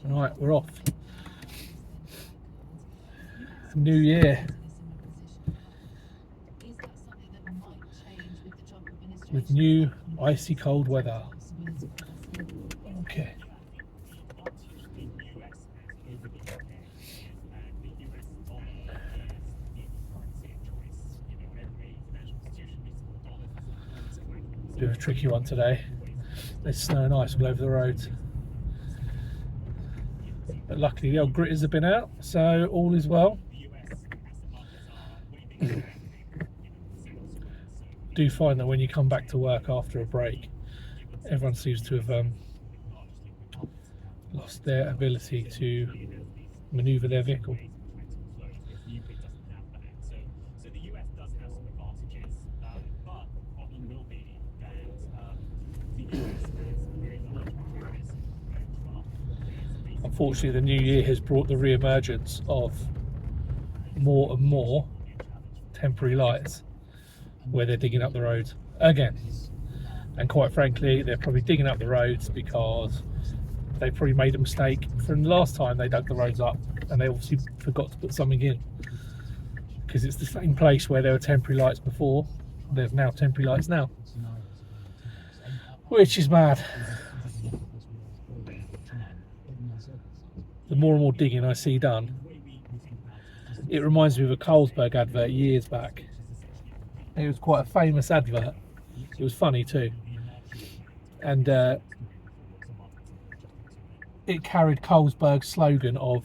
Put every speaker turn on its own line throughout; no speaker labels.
Right, we're off. New year. With new icy cold weather. Okay. Bit of a tricky one today. There's snow and ice all over the roads. But luckily the old gritters have been out, so all is well. Do find that when you come back to work after a break, everyone seems to have lost their ability to manoeuvre their vehicle. Unfortunately, the new year has brought the re-emergence of more and more temporary lights where they're digging up the roads again. And quite frankly, they're probably digging up the roads because they probably made a mistake from the last time they dug the roads up, and they obviously forgot to put something in, because it's the same place where there were temporary lights before. There's now temporary lights now, which is mad. The more and more digging I see done, it reminds me of a Carlsberg advert years back. It was quite a famous advert. It was funny too, and it carried Carlsberg's slogan of,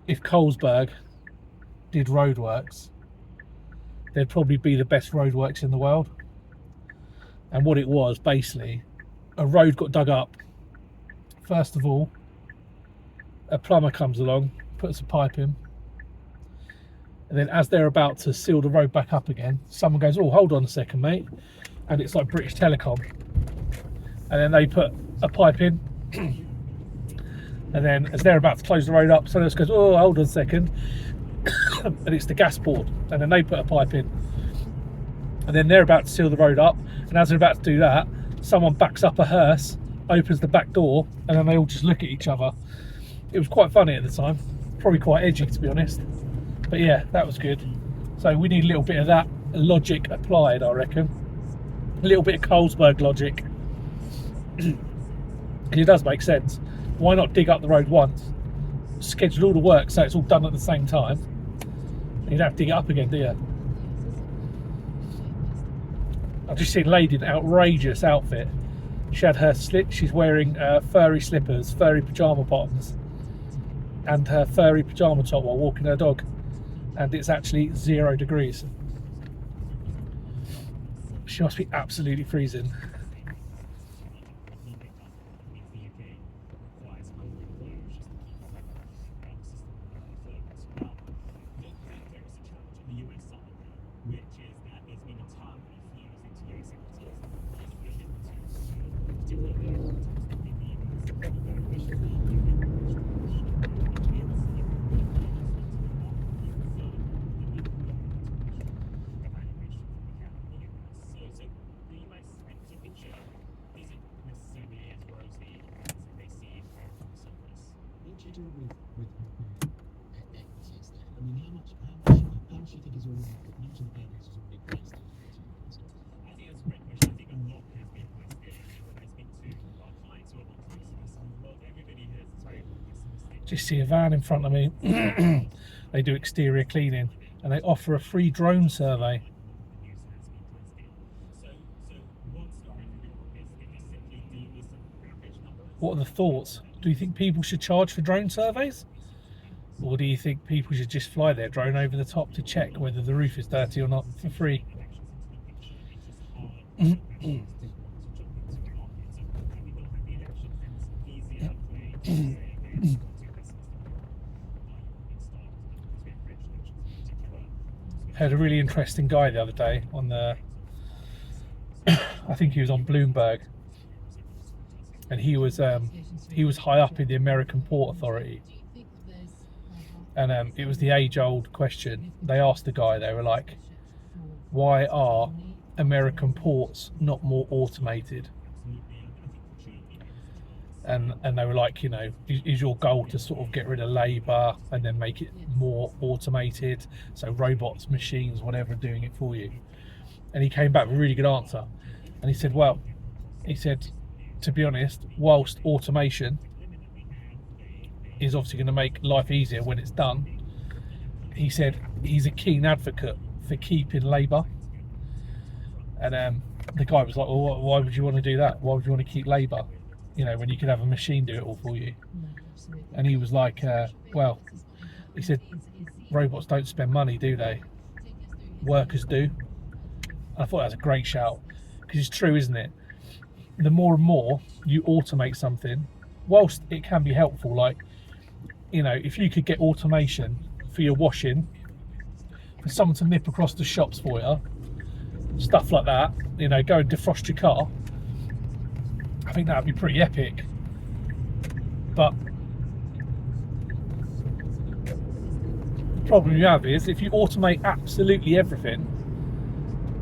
if Carlsberg did roadworks, they'd probably be the best roadworks in the world. And what it was, basically, a road got dug up. First of all, a plumber comes along, puts a pipe in, and then as they're about to seal the road back up again, someone goes, "Oh, hold on a second, mate," and it's like British Telecom, and then they put a pipe in, and then as they're about to close the road up, someone else goes, "Oh, hold on a second," and it's the gas board, and then they put a pipe in, and then they're about to seal the road up, and as they're about to do that, someone backs up a hearse, opens the back door, and then they all just look at each other. It was quite funny at the time, probably quite edgy to be honest, but yeah, that was good. So we need a little bit of that logic applied, I reckon, a little bit of Carlsberg logic. It does make sense. Why not dig up the road once, schedule all the work so it's all done at the same time, and you don't have to dig it up again, do you? I've just seen a lady in an outrageous outfit. She had her she's wearing furry slippers, furry pyjama bottoms, and her furry pyjama top while walking her dog, and it's actually 0 degrees. She must be absolutely freezing. Just see a van in front of me. They do exterior cleaning and they offer a free drone survey. What are the thoughts? Do you think people should charge for drone surveys? Or do you think people should just fly their drone over the top to check whether the roof is dirty or not for free? Heard a really interesting guy the other day on the I think he was on Bloomberg, and he was high up in the American Port Authority, and it was the age-old question. They asked the guy, they were like, why are American ports not more automated? and they were like, you know, is your goal to sort of get rid of labour and then make it more automated, so robots, machines, whatever, doing it for you? And he came back with a really good answer, and he said, well, he said, to be honest, whilst automation is obviously going to make life easier when it's done, he said he's a keen advocate for keeping labour. And the guy was like, well, why would you want to do that? Why would you want to keep labour, you know, when you could have a machine do it all for you? And he was like, well, he said, robots don't spend money, do they? Workers do. And I thought that was a great shout, because it's true, isn't it? The more and more you automate something, whilst it can be helpful, like, you know, if you could get automation for your washing, for someone to nip across the shops for you, stuff like that, you know, go and defrost your car, I think that would be pretty epic. But the problem you have is, if you automate absolutely everything,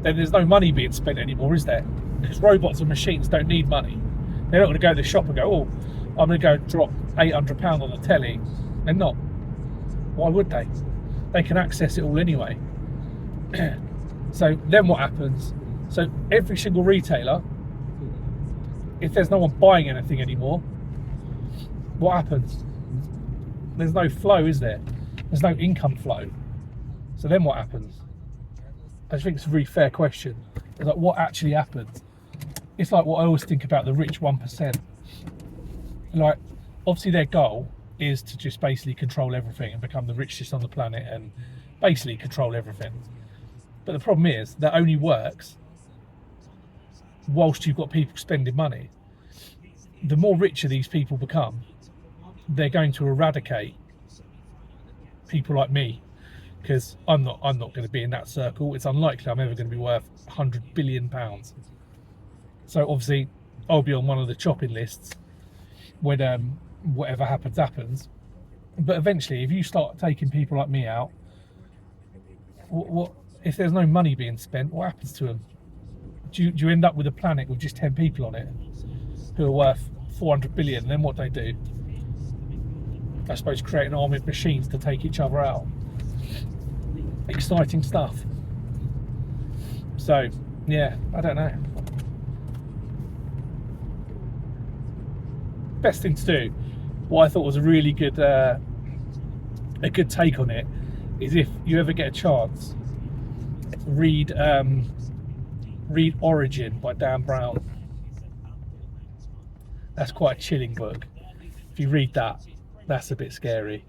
then there's no money being spent anymore, is there? Because robots and machines don't need money. They're not going to go to the shop and go, oh, I'm going to go drop £800 on the telly. They're not. Why would they? They can access it all anyway. So then what happens? So every single retailer, if there's no one buying anything anymore, what happens? There's no flow, is there? There's no income flow. So then what happens? I think it's a really fair question. It's like, what actually happens? It's like what I always think about the rich 1%. Like, obviously their goal is to just basically control everything and become the richest on the planet and basically control everything. But the problem is that only works whilst you've got people spending money. The more richer these people become, they're going to eradicate people like me, because I'm not going to be in that circle. It's unlikely I'm ever going to be worth £100 billion. So obviously I'll be on one of the chopping lists when whatever happens. But eventually, if you start taking people like me out, what if there's no money being spent? What happens to them? Do you end up with a planet with just 10 people on it who are worth 400 billion? And then what they do? I suppose create an army of machines to take each other out. Exciting stuff. So yeah, I don't know. Best thing to do, what I thought was a really good take on it, is if you ever get a chance, read Origin by Dan Brown. That's quite a chilling book. If you read that, that's a bit scary,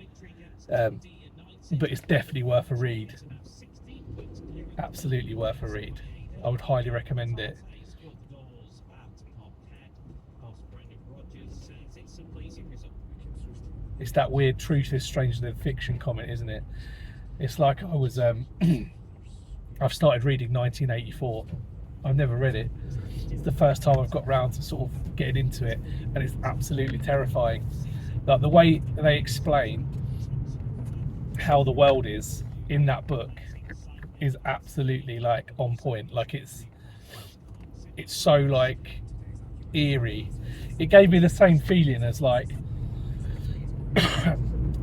but it's definitely worth a read. Absolutely worth a read. I would highly recommend it. It's that weird truth is stranger than fiction comment, isn't it? It's like I was I've started reading 1984. I've never read it. It's the first time I've got round to sort of getting into it, and it's absolutely terrifying. Like the way they explain how the world is in that book is absolutely like on point. Like it's so like eerie. It gave me the same feeling as like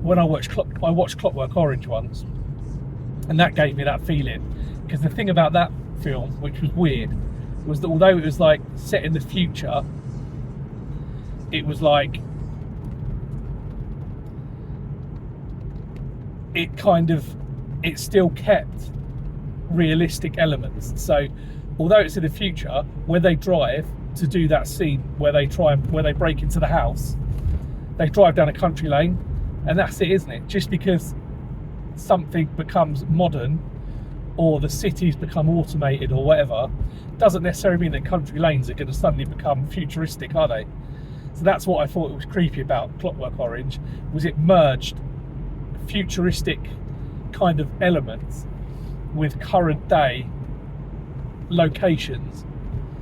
when I watched Clockwork Orange once, and that gave me that feeling. Because the thing about that film, which was weird, was that although it was like set in the future, it was like it still kept realistic elements. So although it's in the future, when they drive to do that scene where they break into the house, they drive down a country lane, and that's it, isn't it? Just because something becomes modern or the cities become automated or whatever, doesn't necessarily mean that country lanes are going to suddenly become futuristic, are they? So that's what I thought was creepy about Clockwork Orange, was it merged futuristic kind of elements with current day locations.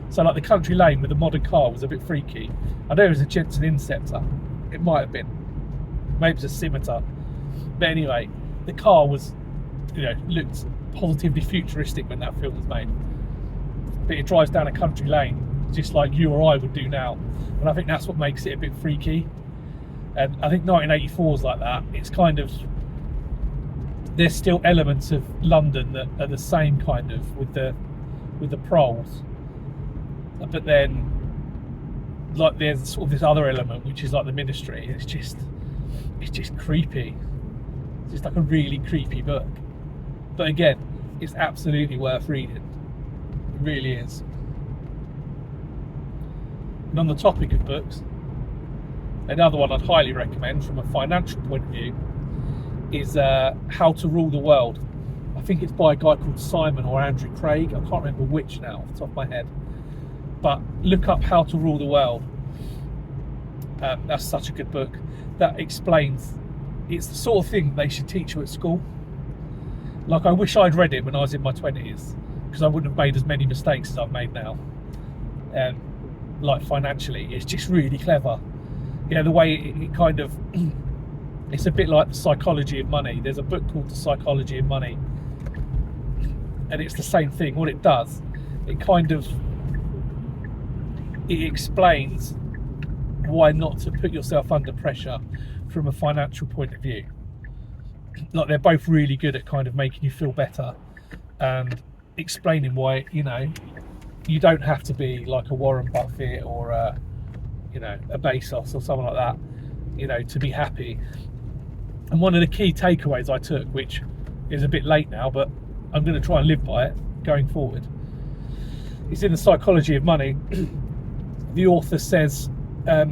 So like the country lane with the modern car was a bit freaky. I know it was a Jensen Inceptor. It might have been. Maybe it was a Scimitar. But anyway, the car was, looked positively futuristic when that film was made. But it drives down a country lane just like you or I would do now. And I think that's what makes it a bit freaky. And I think 1984 is like that. It's kind of, there's still elements of London that are the same kind of with the proles, but then like there's sort of this other element which is like the ministry. It's just creepy. It's just like a really creepy book. But again, it's absolutely worth reading. It really is. And on the topic of books, another one I'd highly recommend from a financial point of view is How to Rule the World. I think it's by a guy called Simon or Andrew Craig. I can't remember which now off the top of my head. But look up How to Rule the World. That's such a good book. That explains, it's the sort of thing they should teach you at school. Like, I wish I'd read it when I was in my 20s, because I wouldn't have made as many mistakes as I've made now. Like financially, it's just really clever. You know, the way it kind of, it's a bit like The Psychology of Money. There's a book called The Psychology of Money, and it's the same thing. What it does, it explains why not to put yourself under pressure from a financial point of view. Like, they're both really good at kind of making you feel better and explaining why, you know, you don't have to be like a Warren Buffett or a Bezos or someone like that, you know, to be happy. And one of the key takeaways I took, which is a bit late now, but I'm going to try and live by it going forward, is in The Psychology of Money. The author says that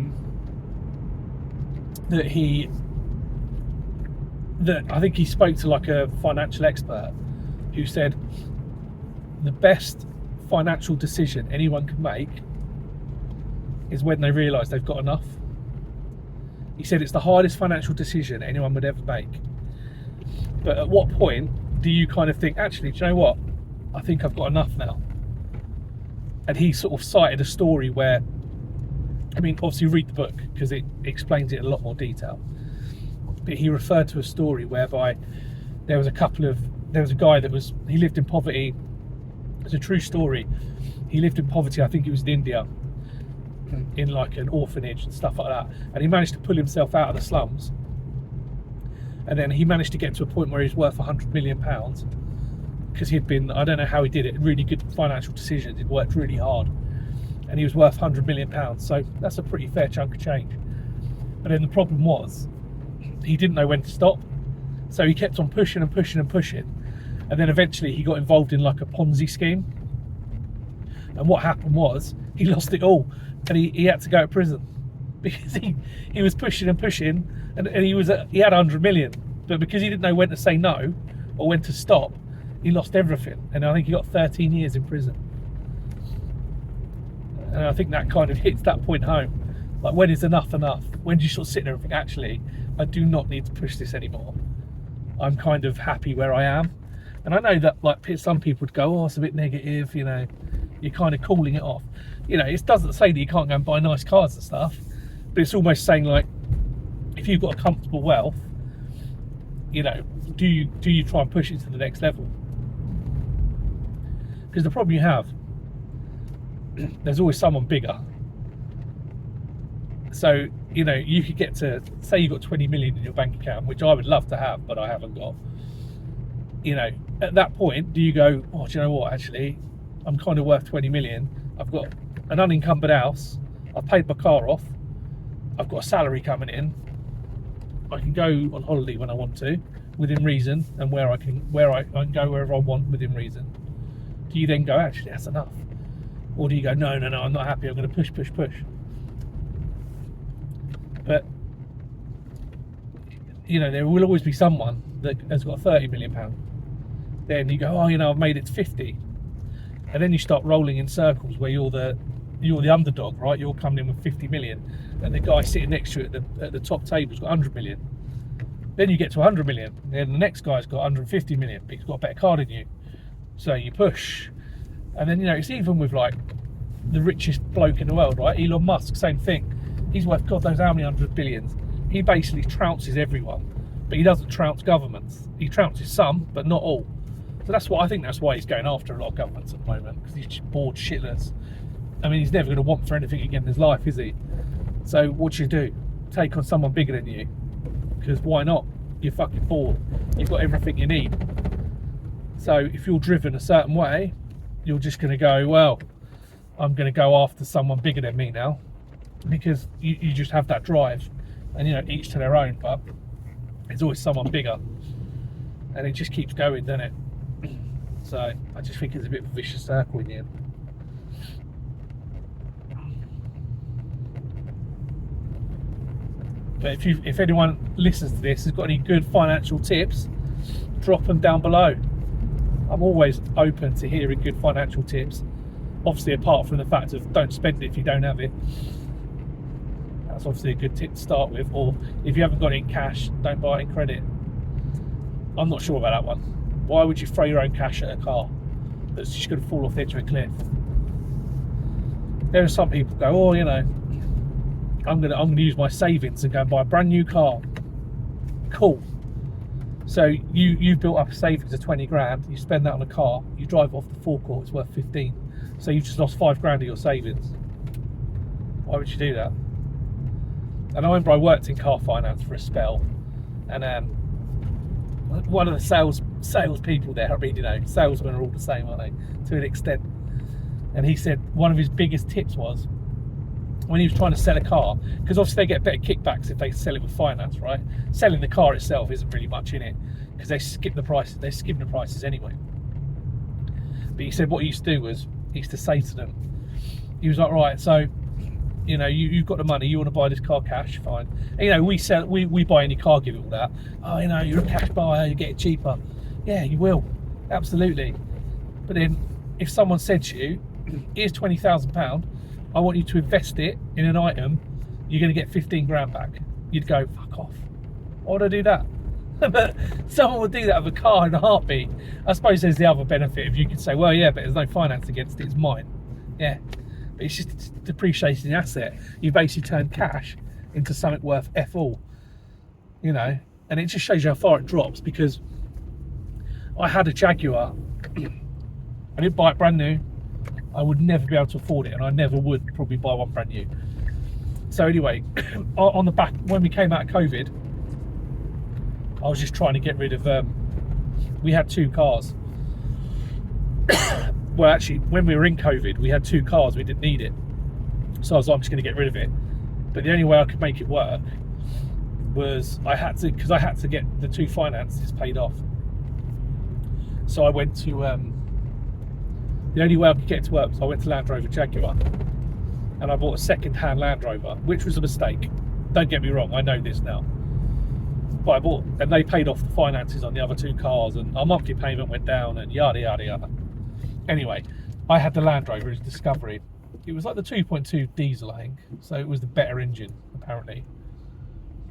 I think he spoke to like a financial expert who said the best financial decision anyone can make is when they realise they've got enough. He said it's the hardest financial decision anyone would ever make. But at what point do you kind of think, actually, do you know what? I think I've got enough now. And he sort of cited a story where, I mean, obviously read the book because it explains it in a lot more detail. But he referred to a story whereby there was a guy he lived in poverty. It's a true story. He lived in poverty, I think it was in India, in like an orphanage and stuff like that. And he managed to pull himself out of the slums. And then he managed to get to a point where he was worth £100 million because he'd been, I don't know how he did it, really good financial decisions. He'd worked really hard. And he was worth £100 million. So that's a pretty fair chunk of change. But then the problem was, he didn't know when to stop. So he kept on pushing and pushing and pushing. And then eventually he got involved in like a Ponzi scheme. And what happened was, he lost it all. And he had to go to prison. Because he was pushing and pushing. And he had 100 million. But because he didn't know when to say no, or when to stop, he lost everything. And I think he got 13 years in prison. And I think that kind of hits that point home. Like, when is enough enough? When do you sort of sit there and think, actually, I do not need to push this anymore. I'm kind of happy where I am. And I know that like some people would go, oh, it's a bit negative, you know, you're kind of calling it off. You know, it doesn't say that you can't go and buy nice cars and stuff, but it's almost saying like, if you've got a comfortable wealth, you know, do you try and push it to the next level? Because the problem you have, there's always someone bigger. So, you know, you could get to, say you've got 20 million in your bank account, which I would love to have, but I haven't got. You know, at that point, do you go, oh, do you know what, actually, I'm kind of worth 20 million. I've got an unencumbered house. I've paid my car off. I've got a salary coming in. I can go on holiday when I want to, within reason, and I can go wherever I want within reason. Do you then go, actually, that's enough? Or do you go, no, I'm not happy, I'm going to push. But, you know, there will always be someone that has got £30 million. Then you go, oh, you know, I've made it to 50. And then you start rolling in circles where you're the underdog, right? You're coming in with 50 million. And the guy sitting next to you at the top table's got 100 million. Then you get to 100 million. Then the next guy's got 150 million, but he's got a better car than you. So you push. And then, you know, it's even with like the richest bloke in the world, right? Elon Musk, same thing. He's worth God knows how many hundred billions. He basically trounces everyone, but he doesn't trounce governments. He trounces some, but not all. So that's why he's going after a lot of governments at the moment, because he's just bored shitless. I mean, he's never going to want for anything again in his life, is he? So what do you do? Take on someone bigger than you? Because why not? You're fucking bored. You've got everything you need. So if you're driven a certain way, you're just going to go, well, I'm going to go after someone bigger than me now, because you just have that drive. And, you know, each to their own, but there's always someone bigger, and it just keeps going, doesn't it? So I just think it's a bit of a vicious circle in the end. But if anyone listens to this has got any good financial tips, drop them down below. I'm always open to hearing good financial tips. Obviously, apart from the fact of don't spend it if you don't have it. That's obviously a good tip to start with. Or if you haven't got it in cash, don't buy it in credit. I'm not sure about that one. Why would you throw your own cash at a car that's just going to fall off the edge of a cliff? There are some people go, oh, you know, I'm gonna use my savings and go and buy a brand new car. Cool. So you've built up a savings of 20 grand. You spend that on a car. You drive off the forecourt. It's worth 15. So you've just lost 5 grand of your savings. Why would you do that? And I remember I worked in car finance for a spell, and one of the sales people there, I mean, you know, salesmen are all the same, aren't they, to an extent. And he said one of his biggest tips was, when he was trying to sell a car, because obviously they get better kickbacks if they sell it with finance, right? Selling the car itself isn't really much in it, because they skip the prices. They skim the prices anyway. But he said what he used to do was, he used to say to them, he was like, right, so, you know, you've got the money, you want to buy this car cash, fine. And, you know, we buy any car, give it all that. Oh, you know, you're a cash buyer, you get it cheaper. Yeah, you will, absolutely. But then, if someone said to you, here's £20,000, I want you to invest it in an item, you're going to get 15 grand back. You'd go, fuck off. Why would I do that? But someone would do that with a car in a heartbeat. I suppose there's the other benefit if you could say, well, yeah, but there's no finance against it, it's mine. Yeah, but it's just depreciating the asset. You basically turn cash into something worth F all, you know, and it just shows you how far it drops. Because I had a Jaguar, I didn't buy it brand new. I would never be able to afford it, and I never would probably buy one brand new. So anyway, on the back, when we came out of COVID, I was just trying to get rid of, we had 2 cars. Well, actually, when we were in COVID, we had 2 cars, we didn't need it. So I was like, I'm just going to get rid of it. But the only way I could make it work was because I had to get the 2 finances paid off. So I went to, the only way I could get it to work was I went to Land Rover Jaguar, and I bought a second-hand Land Rover, which was a mistake. Don't get me wrong, I know this now. But I bought, and they paid off the finances on the other 2 cars, and our monthly payment went down, and yada yada yada. Anyway, I had the Land Rover as Discovery. It was like the 2.2 diesel, I think, so it was the better engine, apparently.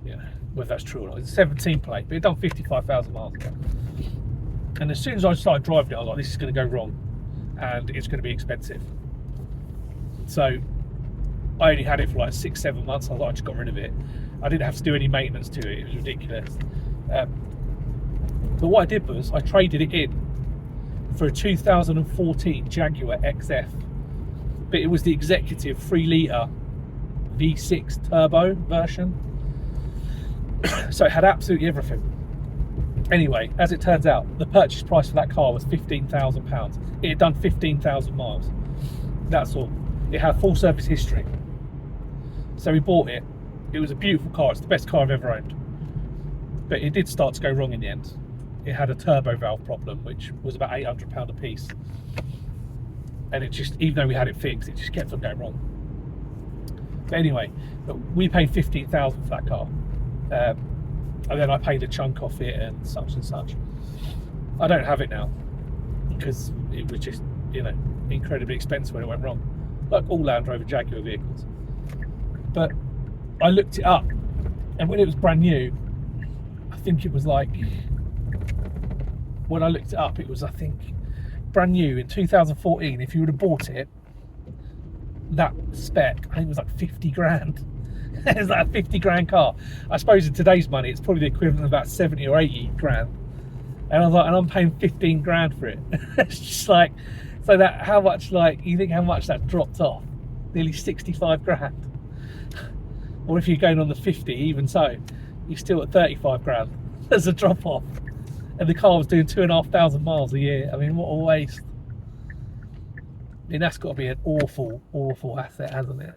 Yeah, whether that's true or not. It's a 17 plate, but it done 55,000 miles ago. And as soon as I started driving it, I was like, this is going to go wrong, and it's going to be expensive. So I only had it for like 6-7 months. I thought I just got rid of it. I didn't have to do any maintenance to it. It was ridiculous. But what I did was I traded it in for a 2014 Jaguar XF, but it was the executive 3-litre V6 turbo version. So it had absolutely everything. Anyway, as it turns out, the purchase price for that car was £15,000. It had done 15,000 miles. That's all. It had full service history. So we bought it. It was a beautiful car. It's the best car I've ever owned. But it did start to go wrong in the end. It had a turbo valve problem, which was about £800 a piece. And it just, even though we had it fixed, it just kept on going wrong. But anyway, we paid £15,000 for that car. And then I paid a chunk off it and such and such. I don't have it now because it was just, you know, incredibly expensive when it went wrong, like all Land Rover Jaguar vehicles. But I looked it up, and when it was brand new, I think it was like, when I looked it up, it was, I think, brand new in 2014. If you would have bought it, that spec, I think it was like 50 grand. It was like a 50 grand car. I suppose in today's money, it's probably the equivalent of about 70 or 80 grand. And I was like, and I'm paying 15 grand for it. It's just like, so that, how much, like, you think how much that dropped off? nearly 65 grand. Or if you're going on the 50, even so, you're still at 35 grand as a drop off. And the car was doing 2,500 miles a year. I mean, what a waste. I mean, that's got to be an awful, awful asset, hasn't it?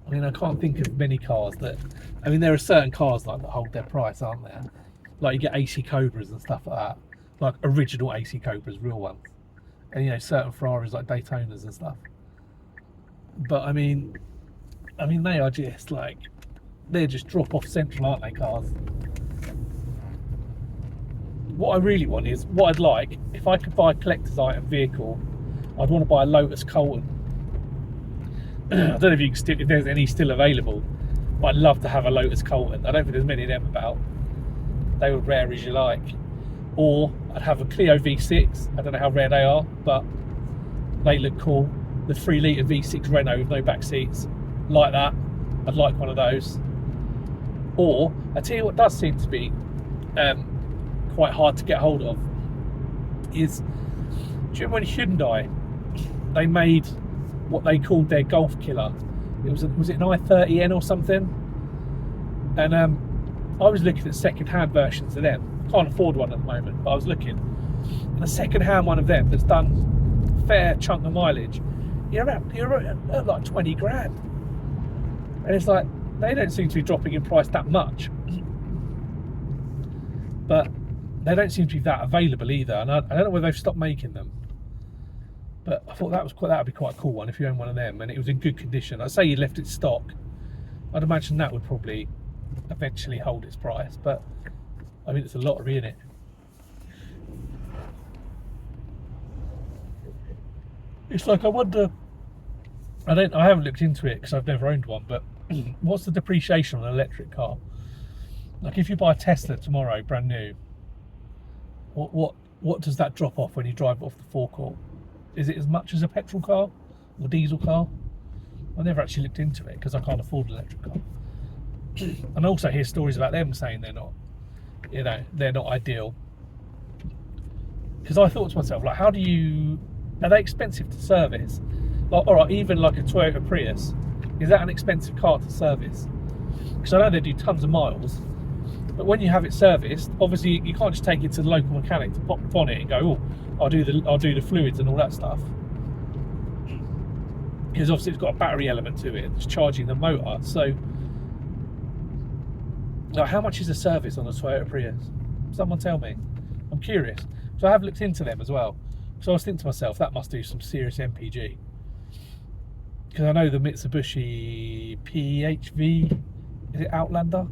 I mean, I can't think of many cars that... I mean, there are certain cars like that hold their price, aren't there? Like you get AC Cobras and stuff like that. Like original AC Cobras, real ones. And, you know, certain Ferraris like Daytonas and stuff. But, I mean, they are just like... They're just drop-off central, aren't they, cars? What I really want is... What I'd like, if I could buy a collector's item vehicle, I'd want to buy a Lotus Colton. I don't know if you can still, if there's any still available, but I'd love to have a Lotus Colton. I don't think there's many of them about. They were rare as you like. Or I'd have a Clio V6. I don't know how rare they are, but they look cool. The 3 litre V6 Renault with no back seats, like that. I'd like one of those. Or I tell you what does seem to be quite hard to get hold of is, do you remember when Hyundai, they made what they called their Golf Killer? Was it an i30N or something? And I was looking at second-hand versions of them. Can't afford one at the moment, but I was looking. And a second-hand one of them that's done a fair chunk of mileage, you're at like 20 grand. And it's like, they don't seem to be dropping in price that much. But they don't seem to be that available either. And I don't know whether they've stopped making them. But I thought that would be quite a cool one if you own one of them and it was in good condition. I'd say you left it stock. I'd imagine that would probably eventually hold its price. But I mean, it's a lottery, isn't it? It's like, I wonder. I haven't looked into it because I've never owned one. But what's the depreciation on an electric car? Like if you buy a Tesla tomorrow, brand new, what does that drop off when you drive it off the forecourt? Is it as much as a petrol car or diesel car? I never actually looked into it because I can't afford an electric car. And I also hear stories about them saying they're not, you know, they're not ideal. Because I thought to myself, like, are they expensive to service? Like, all right, even like a Toyota Prius, is that an expensive car to service? Because I know they do tons of miles, but when you have it serviced, obviously you can't just take it to the local mechanic to pop on it and go, oh, I'll do the fluids and all that stuff. Because obviously it's got a battery element to it, it's charging the motor. So, like, how much is a service on a Toyota Prius? Someone tell me. I'm curious. So I have looked into them as well. So I was thinking to myself, that must do some serious MPG. Because I know the Mitsubishi PHV, is it Outlander?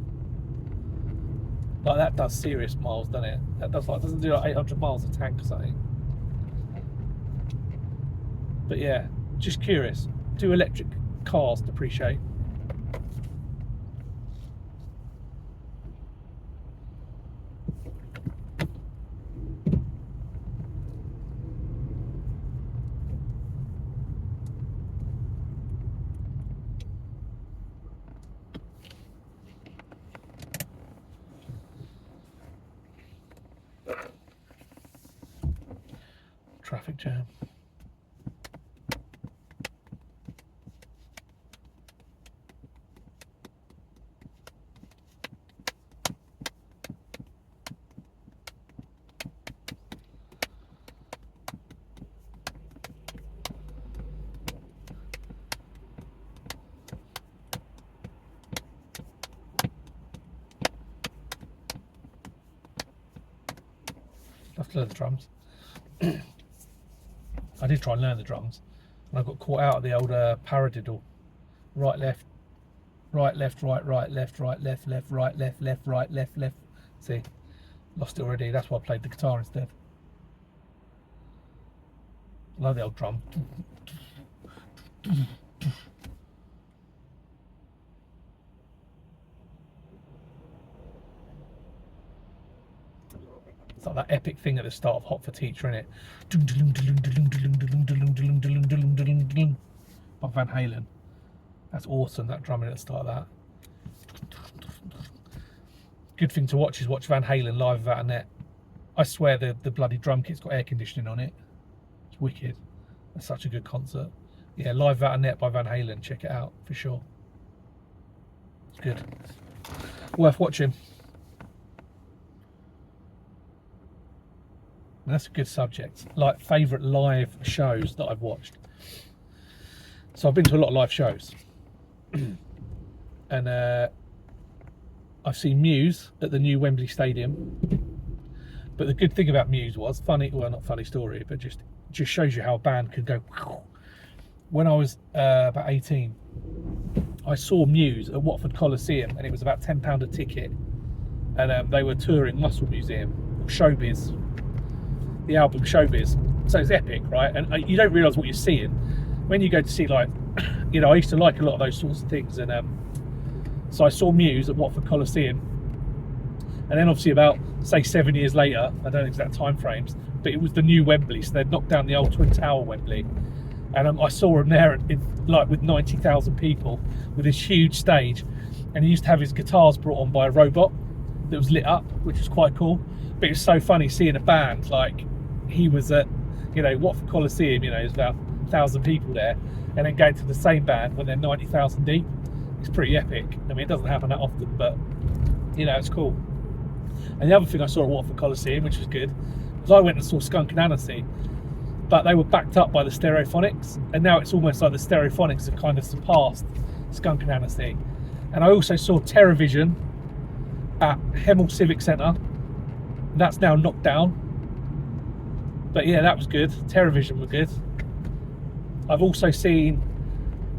Like that does serious miles, doesn't it? That doesn't do like 800 miles a tank or something. But yeah, just curious. Do electric cars depreciate? Traffic jam. I've to learn the drums. I did try and learn the drums, and I got caught out at the old paradiddle. Right, left, right, left, right, right, left, right, left, left, right, left, left, right, left, left. See, lost it already. That's why I played the guitar instead. I love the old drum. It's like that epic thing at the start of Hot for Teacher, innit? By Van Halen. That's awesome, that drumming at the start of that. Good thing to watch is watch Van Halen live without a net. I swear the bloody drum kit's got air conditioning on it. It's wicked. That's such a good concert. Yeah, Live Without a Net by Van Halen. Check it out for sure. It's good. Worth watching. And that's a good subject. Like favourite live shows that I've watched. So I've been to a lot of live shows. And I've seen Muse at the new Wembley Stadium. But the good thing about Muse was, funny, well not funny story, but just shows you how a band could go. When I was about 18, I saw Muse at Watford Coliseum, and it was about £10 a ticket. And they were touring Muscle Museum, or Showbiz, the album Showbiz. So it's epic, right? And you don't realise what you're seeing when you go to see, like, you know, I used to like a lot of those sorts of things. And so I saw Muse at Watford Coliseum. And then obviously about, say, 7 years later, I don't know exact time frames, but it was the new Wembley, so they'd knocked down the old Twin Tower Wembley. And I saw him there, like with 90,000 people, with this huge stage. And he used to have his guitars brought on by a robot that was lit up, which was quite cool. But it was so funny seeing a band, like, he was at, you know, Watford Coliseum, you know, there's about 1,000 people there, and then going to the same band when they're 90,000 deep. It's pretty epic. I mean, it doesn't happen that often, but, you know, it's cool. And the other thing I saw at Watford Coliseum, which was good, was I went and saw Skunk and Anansie, but they were backed up by the Stereophonics, and now it's almost like the Stereophonics have kind of surpassed Skunk and Anansie. And I also saw TerraVision at Hemel Civic Centre. That's now knocked down, but yeah, that was good. TerraVision were good. I've also seen,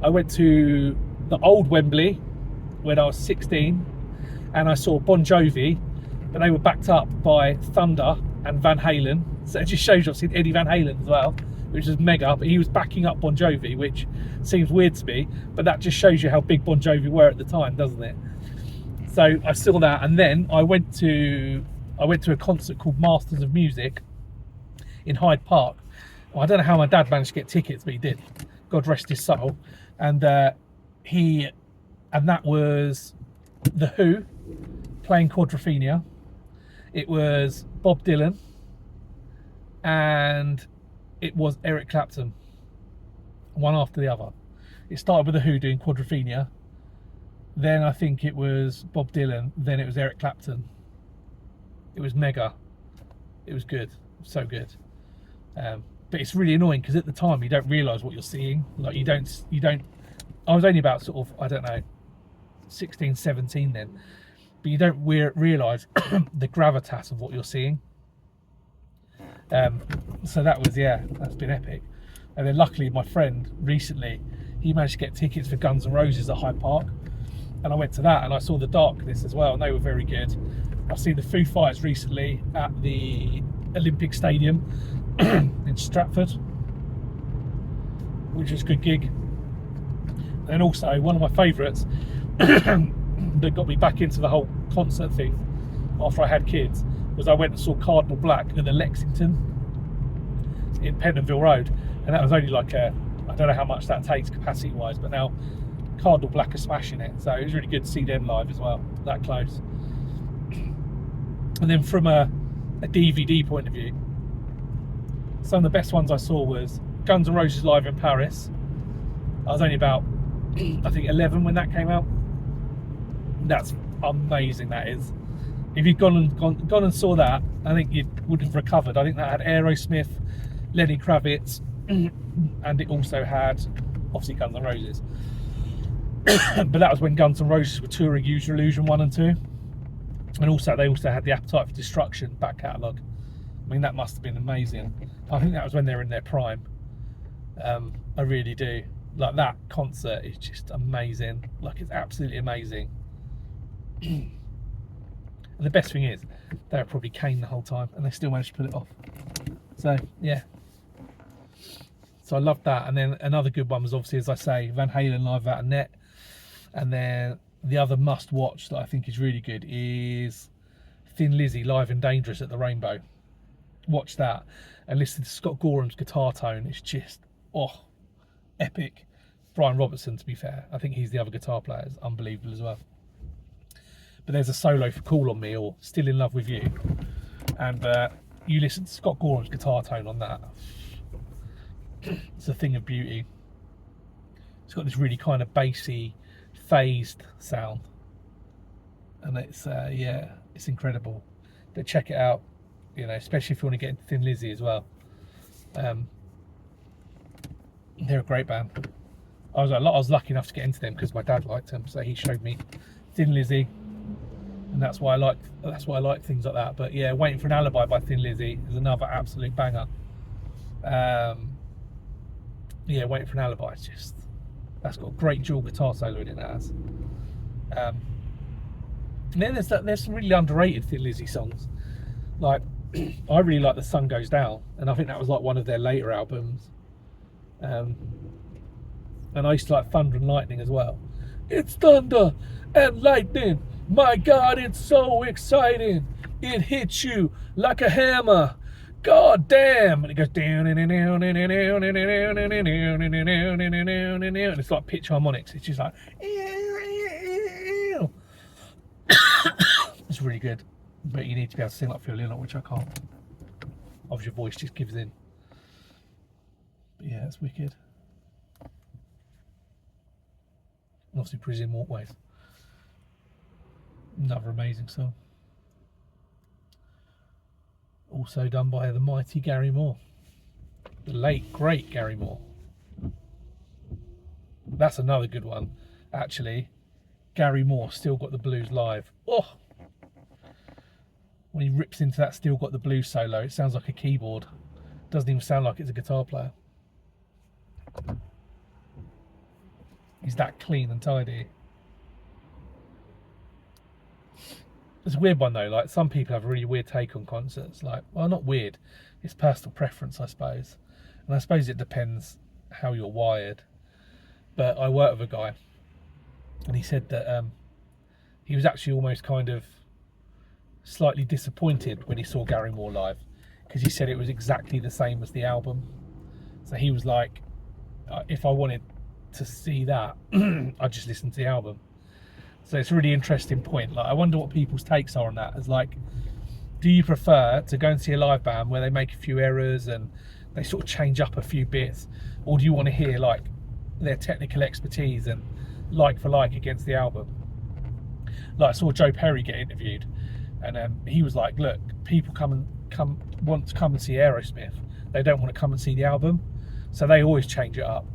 I went to the old Wembley when I was 16, and I saw Bon Jovi, but they were backed up by Thunder and Van Halen. So it just shows you, I've seen Eddie Van Halen as well, which is mega, but he was backing up Bon Jovi, which seems weird to me, but that just shows you how big Bon Jovi were at the time, doesn't it? So I saw that, and then I went to a concert called Masters of Music in Hyde Park. Well, I don't know how my dad managed to get tickets, but he did. God rest his soul. And that was The Who playing Quadrophenia. It was Bob Dylan, and it was Eric Clapton, one after the other. It started with The Who doing Quadrophenia, then I think it was Bob Dylan, then it was Eric Clapton. It was mega. It was good, so good. But it's really annoying because at the time you don't realise what you're seeing. Like you don't. I was only about sort of, I don't know, 16, 17 then, but you don't realise the gravitas of what you're seeing. So that was, yeah, that's been epic. And then luckily my friend recently, he managed to get tickets for Guns N' Roses at Hyde Park, and I went to that and I saw The Darkness as well, and they were very good. I've seen the Foo Fighters recently at the Olympic Stadium in Stratford, which was a good gig. And also one of my favourites that got me back into the whole concert thing after I had kids was I went and saw Cardinal Black at the Lexington in Pentonville Road, and that was only like I don't know how much that takes capacity wise, but now Cardinal Black are smashing it, so it was really good to see them live as well, that close. And then from a DVD point of view, some of the best ones I saw was Guns N' Roses live in Paris. I was only about, I think, 11 when that came out. That's amazing, that is. If you'd gone and saw that, I think you would have recovered. I think that had Aerosmith, Lenny Kravitz, and it also had, obviously, Guns N' Roses. But that was when Guns N' Roses were touring Use Your Illusion 1 and 2. And also, they also had the Appetite for Destruction back catalogue. I mean, that must have been amazing. I think that was when they were in their prime. I really do. Like, that concert is just amazing. Like, it's absolutely amazing. And the best thing is, they were probably caned the whole time, and they still managed to pull it off. So, yeah. So I loved that. And then another good one was, obviously, as I say, Van Halen live Without a Net. And then the other must-watch that I think is really good is Thin Lizzy live and Dangerous at the Rainbow. Watch that and listen to Scott Gorham's guitar tone. It's just, oh, epic. Brian Robertson, to be fair, I think he's the other guitar player, is unbelievable as well. But there's a solo for Call on Me or Still in Love with You, and you listen to Scott Gorham's guitar tone on that. It's a thing of beauty. It's got this really kind of bassy, phased sound, and it's yeah, it's incredible. But check it out, you know, especially if you want to get into Thin Lizzy as well. They're a great band. I was lucky enough to get into them because my dad liked them, so he showed me Thin Lizzy, and that's why I like things like that. But yeah, Waiting for an Alibi by Thin Lizzy is another absolute banger. Yeah, Waiting for an Alibi is just, that's got a great dual guitar solo in it. It has. And then there's some really underrated Thin Lizzy songs. Like I really like The Sun Goes Down, and I think that was like one of their later albums. And I used to like Thunder and Lightning as well. It's thunder and lightning, my God, it's so exciting. It hits you like a hammer. God damn! And it goes down and it's like pitch harmonics. It's just like it's really good. But you need to be able to sing like Phil Lynott, which I can't. Obviously your voice just gives in. But yeah, it's wicked. And obviously Prison Walkways. Another amazing song. Also done by the mighty Gary Moore. The late, great Gary Moore. That's another good one. Actually, Gary Moore, Still Got the Blues live. Oh! When he rips into that Still Got the Blues solo, it sounds like a keyboard. Doesn't even sound like it's a guitar player. He's that clean and tidy. It's a weird one though, like some people have a really weird take on concerts. Like, well, not weird, it's personal preference, I suppose. And I suppose it depends how you're wired. But I worked with a guy, and he said that he was actually almost kind of slightly disappointed when he saw Gary Moore live, because he said it was exactly the same as the album. So he was like, if I wanted to see that, I'd just listen to the album. So it's a really interesting point. Like, I wonder what people's takes are on that. As like, do you prefer to go and see a live band where they make a few errors and they sort of change up a few bits, or do you want to hear like their technical expertise and like for like against the album? Like, I saw Joe Perry get interviewed, and he was like, look, people want to come and see Aerosmith. They don't want to come and see the album, so they always change it up.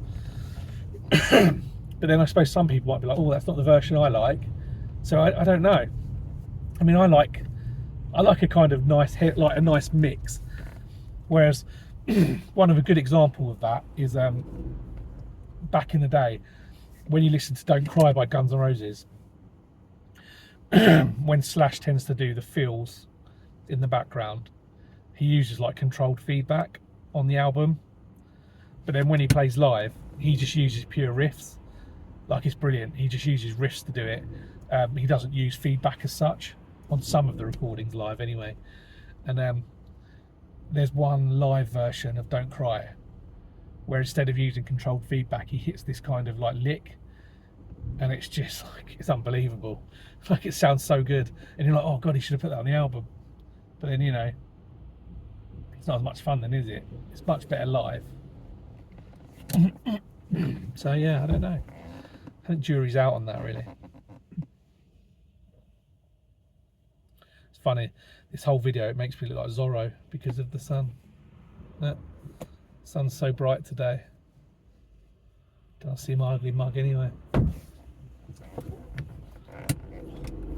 But then I suppose some people might be like, oh, that's not the version I like. So I don't know. I mean, I like a kind of nice hit, like a nice mix. Whereas one of a good example of that is back in the day when you listen to Don't Cry by Guns N' Roses, when Slash tends to do the fills in the background, he uses like controlled feedback on the album. But then when he plays live, he just uses pure riffs. Like, it's brilliant. He just uses riffs to do it. He doesn't use feedback as such on some of the recordings live anyway. And there's one live version of Don't Cry where instead of using controlled feedback, he hits this kind of like lick, and it's just like, it's unbelievable. Like, it sounds so good, and you're like, oh god, he should have put that on the album. But then, you know, it's not as much fun then, is it? It's much better live. So yeah, I don't know. I think jury's out on that, really. It's funny, this whole video, it makes me look like Zorro because of the sun. The sun's so bright today. Don't see my ugly mug anyway.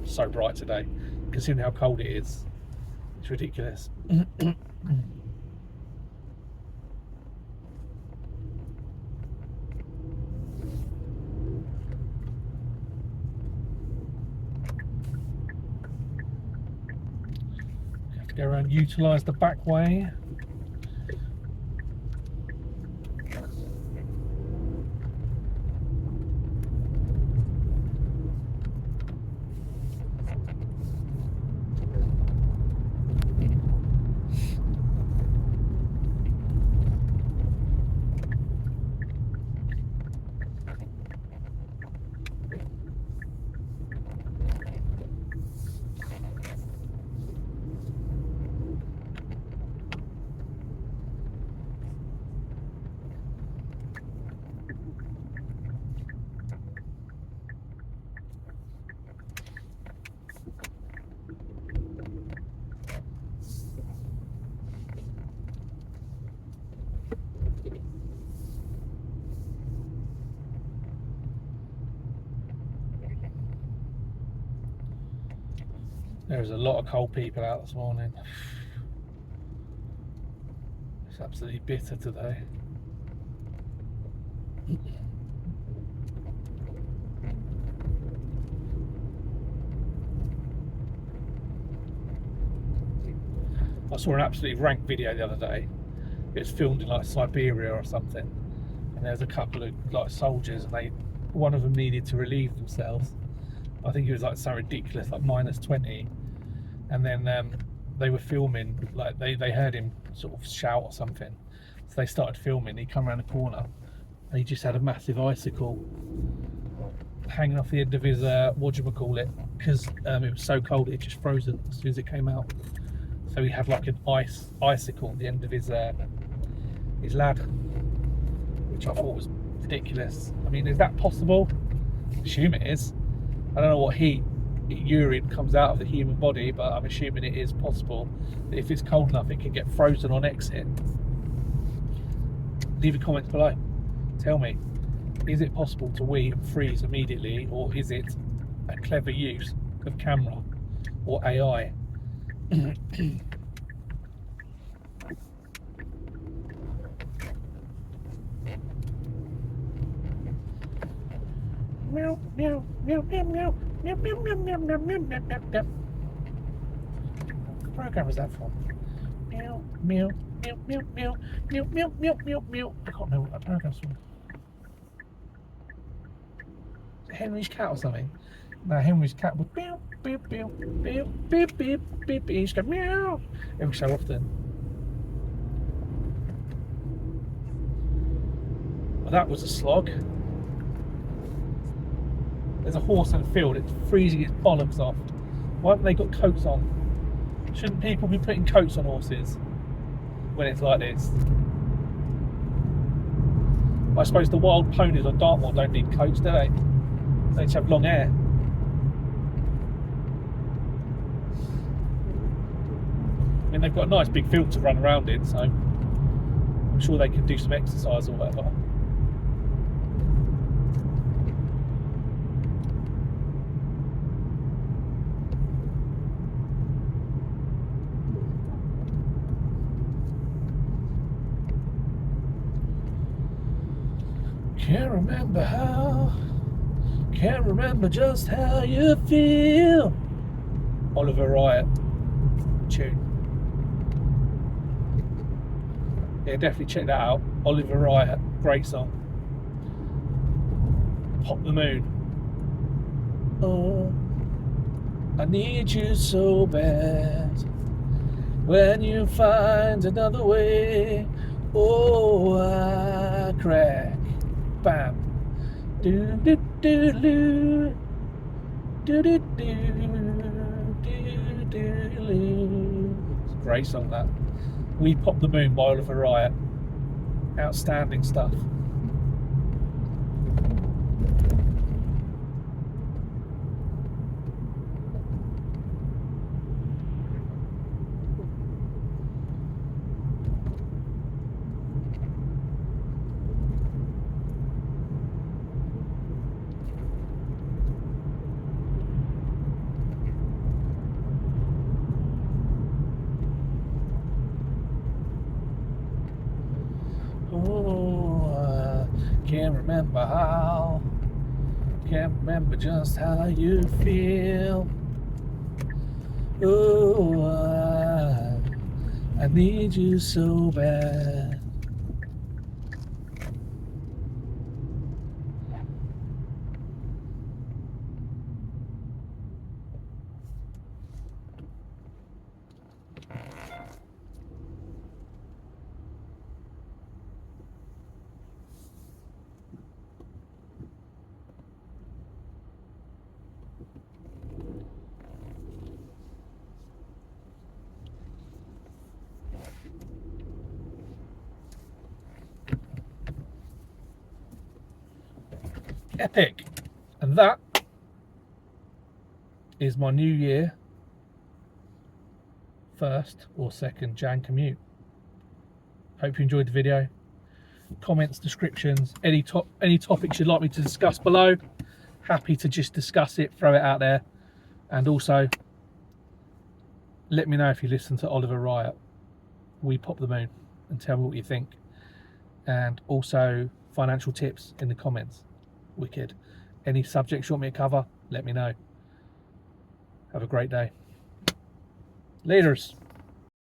So bright today, considering how cold it is. It's ridiculous. Go around, utilise the back way. There was a lot of cold people out this morning. It's absolutely bitter today. I saw an absolutely rank video the other day. It was filmed in like Siberia or something, and there's a couple of like soldiers, and one of them needed to relieve themselves. I think it was like so ridiculous, like -20, and then they were filming, like they heard him sort of shout or something, so they started filming. He come around the corner, and he just had a massive icicle hanging off the end of his whatchamacallit, because it was so cold it just frozen as soon as it came out. So he had like an icicle at the end of his lad, which I thought was ridiculous. I mean, is that possible? I assume it is. I don't know what urine comes out of the human body, but I'm assuming it is possible that if it's cold enough it can get frozen on exit. Leave your comments below. Tell me, is it possible to wee and freeze immediately, or is it a clever use of camera or AI? Meow, meow, meow, meow, meow, meow, meow, meow, meow, meow, meow, meow, meow, meow. What program was that from? Meow, meow, meow, meow, meow, meow, meow, meow, meow, meow. I can't remember what that program's from. Is it Henry's cat or something? No, Henry's cat would meow, beep, beep, beep, beep, beep, beep, beep. He used to go meow every so often. Well, that was a slog. There's a horse in the field, it's freezing its bollocks off. Why haven't they got coats on? Shouldn't people be putting coats on horses when it's like this? I suppose the wild ponies on Dartmoor don't need coats, do they? They just have long hair. I mean, they've got a nice big field to run around in, so I'm sure they can do some exercise or whatever. Can't remember just how you feel. Oliver Riot tune. Yeah, definitely check that out. Oliver Riot, great song. Pop the Moon. Oh, I need you so bad. When you find another way, oh, I crack. Bam. Do do do do do do do do do. It's a great song, that. We Pop the Moon by Oliver Riot. Outstanding stuff. Can't remember how, can't remember just how you feel. Oh, I need you so bad. Epic. And that is my New Year first or second Jan commute. Hope you enjoyed the video. Comments, descriptions, any topics you'd like me to discuss below. Happy to just discuss it, throw it out there. And also, Let me know if you listen to Oliver Riot, We Pop the Moon, and tell me what you think. And also financial tips in the comments. Wicked. Any subjects you want me to cover, let me know. Have a great day. Laters.